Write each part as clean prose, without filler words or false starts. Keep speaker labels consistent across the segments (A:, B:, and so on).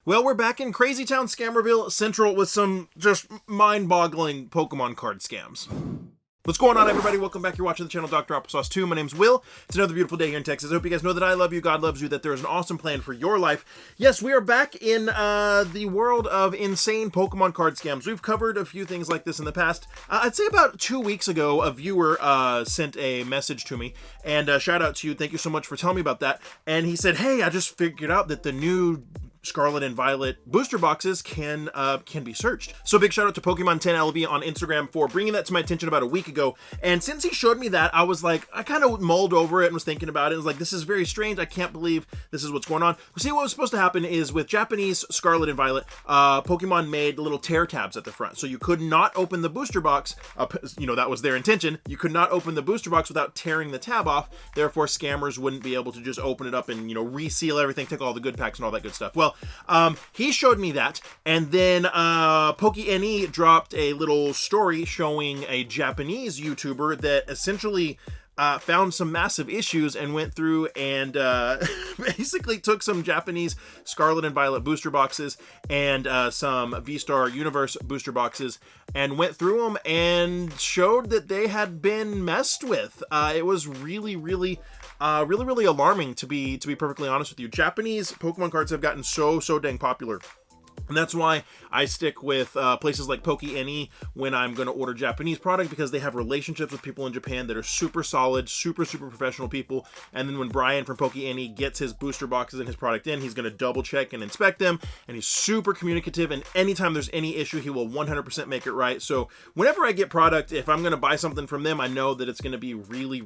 A: Well, we're back in Crazy Town Scammerville Central with some just mind-boggling Pokemon card scams. What's going on, everybody? Welcome back. You're watching the channel Dr. Applesauce 2. My name's Will. It's another beautiful day here in Texas. I hope you guys know that I love you, God loves you, that there is an awesome plan for your life. Yes, we are back in the world of insane Pokemon card scams. We've covered a few things like this in the past. I'd say about 2 weeks ago, a viewer sent a message to me, and shout out to you. Thank you so much for telling me about that. And he said, hey, I just figured out that the new Scarlet and Violet booster boxes can be searched. So big shout out to Pokemon 10 LV on Instagram for bringing that to my attention about a week ago. And since he showed me that, I was like, I kind of mulled over it and was thinking about it. I was like, this is very strange. I can't believe this is what's going on. See, what was supposed to happen is with Japanese Scarlet and Violet, Pokemon made little tear tabs at the front. So you could not open the booster box. That was their intention. You could not open the booster box without tearing the tab off. Therefore, scammers wouldn't be able to just open it up and, reseal everything, take all the good packs and all that good stuff. Well, he showed me that, and then PokeNE dropped a little story showing a Japanese YouTuber that essentially found some massive issues and went through and basically took some Japanese Scarlet and Violet booster boxes and some V-Star Universe booster boxes and went through them and showed that they had been messed with. It was really alarming, to be perfectly honest with you. Japanese Pokemon cards have gotten so dang popular. And that's why I stick with places like PokeNE when I'm going to order Japanese product, because they have relationships with people in Japan that are super solid, super professional people. And then when Brian from PokeNE gets his booster boxes and his product in, he's going to double check and inspect them. And he's super communicative. And anytime there's any issue, he will 100% make it right. So whenever I get product, if I'm going to buy something from them, I know that it's going to be really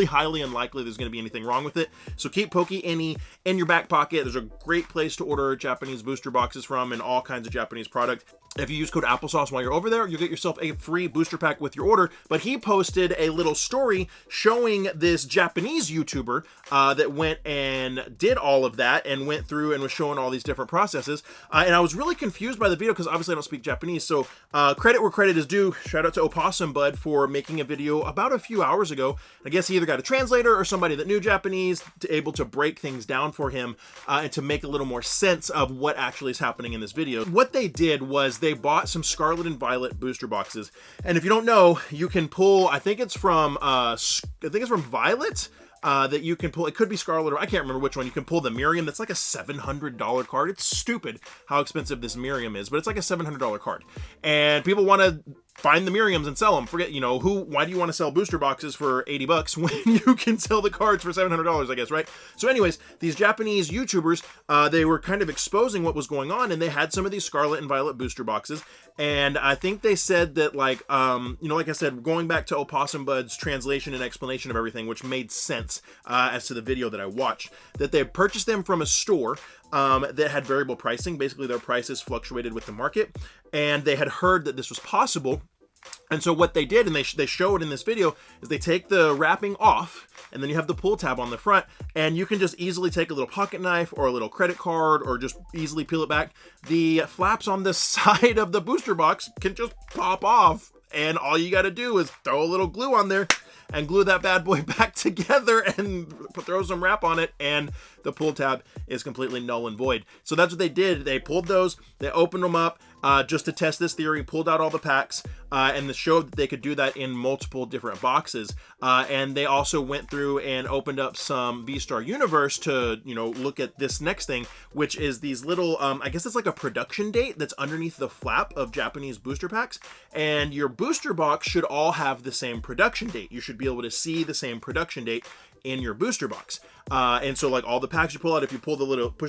A: highly unlikely there's going to be anything wrong with it. So keep PokeNE in your back pocket. There's a great place to order Japanese booster boxes from and all kinds of Japanese product. If you use code Applesauce while you're over there, you'll get yourself a free booster pack with your order. But he posted a little story showing this Japanese YouTuber that went and did all of that and went through and was showing all these different processes. And I was really confused by the video because obviously I don't speak Japanese. So credit where credit is due. Shout out to Opossum Bud for making a video about a few hours ago. I guess he either got a translator or somebody that knew Japanese able to break things down for him and to make a little more sense of what actually is happening in this video. What they did was they bought some Scarlet and Violet booster boxes, and if you don't know, you can pull, I think it's from Violet, that you can pull. It could be Scarlet, or I can't remember which one. You can pull the Miriam. That's like a $700 card. It's stupid how expensive this Miriam is, but it's like a $700 card, and people want to find the Miriams and sell them. Forget, why do you want to sell booster boxes for 80 bucks when you can sell the cards for $700, I guess, right? So anyways, these Japanese YouTubers, they were kind of exposing what was going on, and they had some of these Scarlet and Violet booster boxes, and I think they said that, like I said, going back to Opossum Bud's translation and explanation of everything, which made sense as to the video that I watched, that they purchased them from a store that had variable pricing. Basically, their prices fluctuated with the market, and they had heard that this was possible. And so what they did, and they show it in this video, is they take the wrapping off, and then you have the pull tab on the front, and you can just easily take a little pocket knife or a little credit card or just easily peel it back. The flaps on the side of the booster box can just pop off, and all you got to do is throw a little glue on there and glue that bad boy back together and throw some wrap on it, and the pull tab is completely null and void. So that's what they did. They pulled those, they opened them up just to test this theory, pulled out all the packs, and they showed that they could do that in multiple different boxes. And they also went through and opened up some V-Star Universe to, look at this next thing, which is these little, I guess it's like a production date that's underneath the flap of Japanese booster packs. And your booster box should all have the same production date. You should be able to see the same production date in your booster box. And so like all the packs you pull out, if you push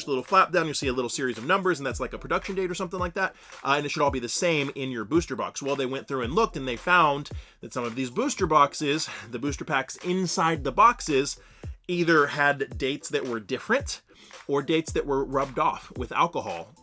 A: the little flap down, you'll see a little series of numbers, and that's like a production date or something like that. And it should all be the same in your booster box. Well, they went through and looked, and they found that some of these booster boxes, the booster packs inside the boxes, either had dates that were different or dates that were rubbed off with alcohol,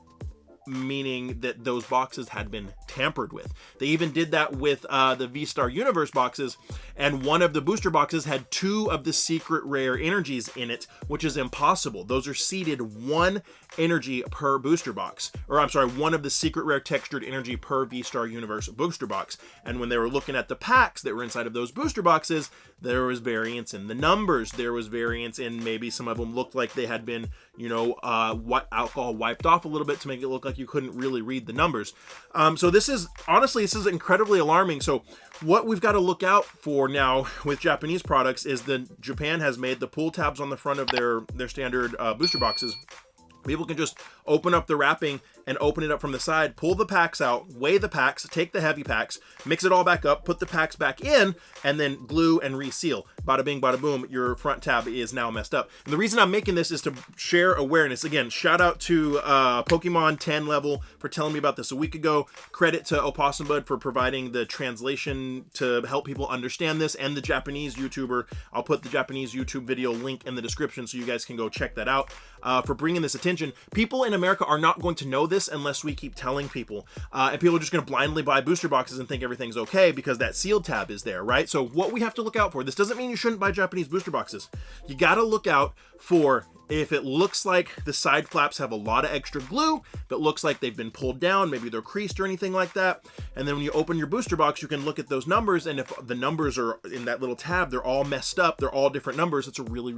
A: meaning that those boxes had been tampered with. They even did that with the V-Star Universe boxes, and one of the booster boxes had 2 of the secret rare energies in it, which is impossible. Those are seeded 1 energy per booster box, or I'm sorry, one of the secret rare textured energy per V-Star Universe booster box. And when they were looking at the packs that were inside of those booster boxes, there was variance in the numbers. There was variance in maybe some of them looked like they had been, you know, alcohol wiped off a little bit to make it look like you couldn't really read the numbers. So this is, honestly, this is incredibly alarming. So what we've got to look out for now with Japanese products is that Japan has made the pull tabs on the front of their standard booster boxes. People can just open up the wrapping and open it up from the side, pull the packs out, weigh the packs, take the heavy packs, mix it all back up, put the packs back in, and then glue and reseal. Bada bing, bada boom, your front tab is now messed up. And the reason I'm making this is to share awareness. Again, shout out to Pokemon 10 level for telling me about this a week ago. Credit to Opossum Bud for providing the translation to help people understand this, and the Japanese YouTuber. I'll put the Japanese YouTube video link in the description so you guys can go check that out, for bringing this attention. People in America are not going to know this unless we keep telling people, and people are just going to blindly buy booster boxes and think everything's okay because that sealed tab is there, right? So what we have to look out for, this doesn't mean you shouldn't buy Japanese booster boxes. You got to look out for if it looks like the side flaps have a lot of extra glue, if it looks like they've been pulled down, maybe they're creased or anything like that. And then when you open your booster box, you can look at those numbers, and if the numbers are in that little tab, they're all messed up, they're all different numbers, it's a really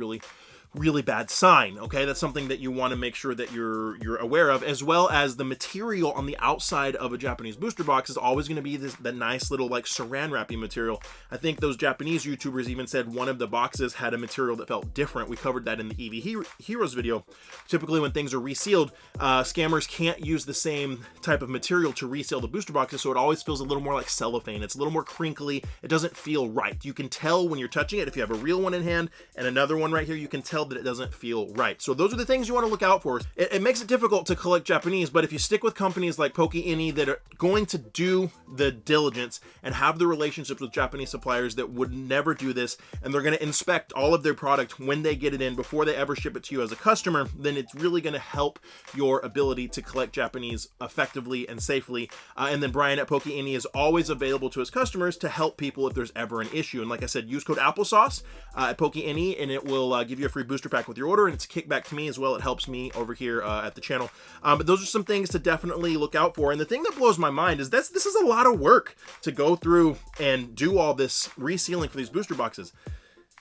A: bad sign. Okay, that's something that you want to make sure that you're aware of, as well as the material on the outside of a Japanese booster box is always going to be the nice little like saran wrapping material. I think those Japanese YouTubers even said one of the boxes had a material that felt different. We covered that in the EV Heroes video. Typically when things are resealed, scammers can't use the same type of material to reseal the booster boxes, so it always feels a little more like cellophane. It's a little more crinkly. It doesn't feel right. You can tell when you're touching it. If you have a real one in hand and another one right here, you can tell that it doesn't feel right. So those are the things you want to look out for. It makes it difficult to collect Japanese, but if you stick with companies like Poke-Any that are going to do the diligence and have the relationships with Japanese suppliers that would never do this, and they're going to inspect all of their product when they get it in before they ever ship it to you as a customer, then it's really going to help your ability to collect Japanese effectively and safely. And then Brian at Poke-Any is always available to his customers to help people if there's ever an issue. And like I said, use code Applesauce at Poke-Any, and it will give you a free booster pack with your order, and it's a kickback to me as well. It helps me over here at the channel. But those are some things to definitely look out for. And the thing that blows my mind is this is a lot of work to go through and do all this resealing for these booster boxes.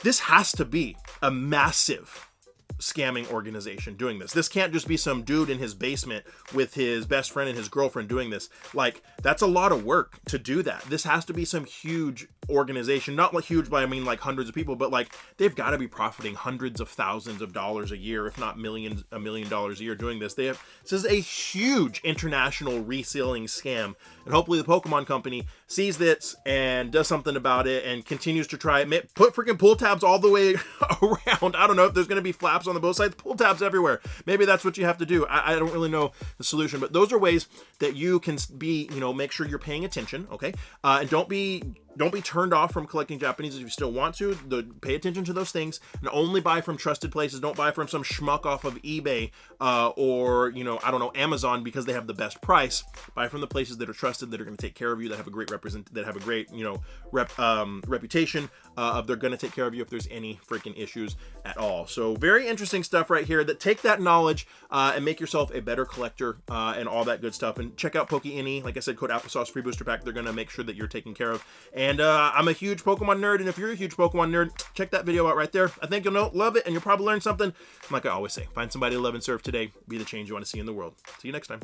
A: This has to be a massive scamming organization doing this. This can't just be some dude in his basement with his best friend and his girlfriend doing this. Like, that's a lot of work to do that. This has to be some huge organization, not like huge by I mean like hundreds of people, but like they've got to be profiting hundreds of thousands of dollars a year, if not $1 million a year doing this. This is a huge international reselling scam, and hopefully the Pokemon company sees this and does something about it and continues to try it. Put freaking pull tabs all the way around. I don't know if there's going to be flaps on the both sides, pull tabs everywhere. Maybe that's what you have to do. I don't really know the solution, but those are ways that you can be, make sure you're paying attention, okay? And don't be turned off from collecting Japanese if you still want to. Pay attention to those things and only buy from trusted places. Don't buy from some schmuck off of eBay or I don't know, Amazon because they have the best price. Buy from the places that are trusted, that are going to take care of you, that have a great reputation. They're going to take care of you if there's any freaking issues at all. So very interesting stuff right here. That take that knowledge and make yourself a better collector and all that good stuff. And check out Poke-Any. Like I said, code Applesauce, free booster pack. They're going to make sure that you're taken care of. And I'm a huge Pokemon nerd, and if you're a huge Pokemon nerd, check that video out right there. I think you'll love it, and you'll probably learn something. Like I always say, find somebody to love and serve today. Be the change you want to see in the world. See you next time.